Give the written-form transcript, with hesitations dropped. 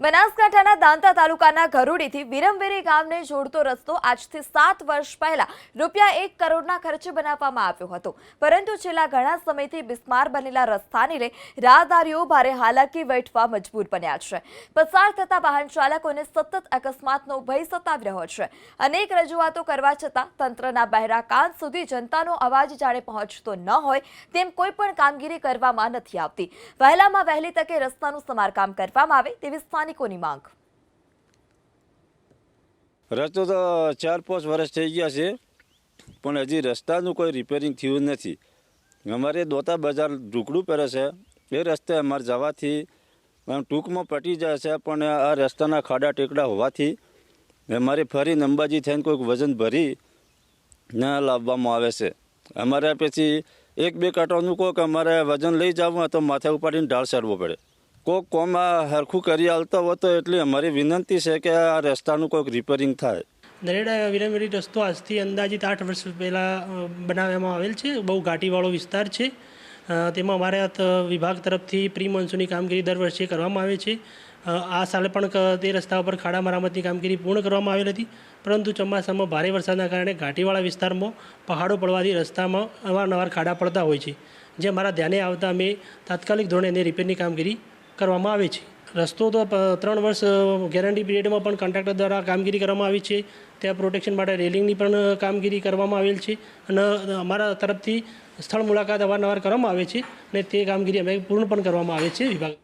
બનાસકાંઠાના દાંતા તાલુકાના ગરુડીથી વિરમવેરી ગામને જોડતો રસ્તો આજથી 7 વર્ષ પહેલા ₹1 કરોડના ખર્ચે બનાવવામાં આવ્યો હતો, પરંતુ છેલ્લા ઘણા સમયથી બિસ્માર બનેલા રસ્તાને લઈ રાહદારીઓ ભારે હાલાકી વેઠવા મજબૂર બન્યા છે। પસાર થતા વાહન ચાલકોને સતત અકસ્માતનો ભય સતાવી રહ્યો છે। અનેક રજૂઆતો કરવા છતાં તંત્રના બહેરા કાન સુધી જનતાનો અવાજ જાણે પહોંચતો ન હોય તેમ કોઈ પણ કામગીરી કરવામાં નથી આવતી। વહેલામાં વહેલી તકે રસ્તાનું સમારકામ કરવામાં આવે તેવી સ્થાનિકોની માંગ। રસ્તો તો 4-5 વર્ષ થઈ ગયા છે, પણ હજી રસ્તાનું કોઈ રિપેરિંગ થયું નથી। અમારે દોતા બજાર ઢુકડું પડે છે, એ રસ્તે અમારે જવાથી ટૂંકમાં પટી જાય છે, પણ આ રસ્તાના ખાડા ટેકડા હોવાથી અમારે ફરી અંબાજી થઈને કોઈક વજન ભરી ના લાવવામાં આવે છે। અમારે પછી 1-2 કાંટાનું કોઈક અમારે વજન લઈ જવું હોય તો માથે ઉપાડીને ઢાળ ચડવો પડે। કોઈક કોમ હરખું કરી આવતા હોય તો એટલી અમારી વિનંતી છે કે આ રસ્તાનું કોઈક રિપેરિંગ થાય। દરેડા વિરમવેરી રસ્તો આજથી અંદાજિત 8 વર્ષ પહેલાં બનાવવામાં આવેલ છે। બહુ ઘાટીવાળો વિસ્તાર છે। તેમાં અમારા વિભાગ તરફથી પ્રી મોન્સૂનની કામગીરી દર વર્ષે કરવામાં આવે છે। આ સાલે પણ તે રસ્તા પર ખાડા મરામતની કામગીરી પૂર્ણ કરવામાં આવેલ હતી, પરંતુ ચોમાસામાં ભારે વરસાદના કારણે ઘાટીવાળા વિસ્તારમાં પહાડો પડવાથી રસ્તામાં અવારનવાર ખાડા પડતા હોય છે, જે અમારા ધ્યાને આવતા અમે તાત્કાલિક ધોરણે એને રિપેરની કામગીરી કરવામાં આવે છે। રસ્તો તો 3 વર્ષ ગેરંટી પીરિયડમાં પણ કોન્ટ્રાક્ટર દ્વારા કામગીરી કરવામાં આવી છે। ત્યાં પ્રોટેક્શન માટે રેલિંગની પણ કામગીરી કરવામાં આવેલ છે, અને અમારા તરફથી સ્થળ મુલાકાત અવારનવાર કરવામાં આવે છે, અને તે કામગીરી અમે પૂર્ણ પણ કરવામાં આવે છે વિભાગ।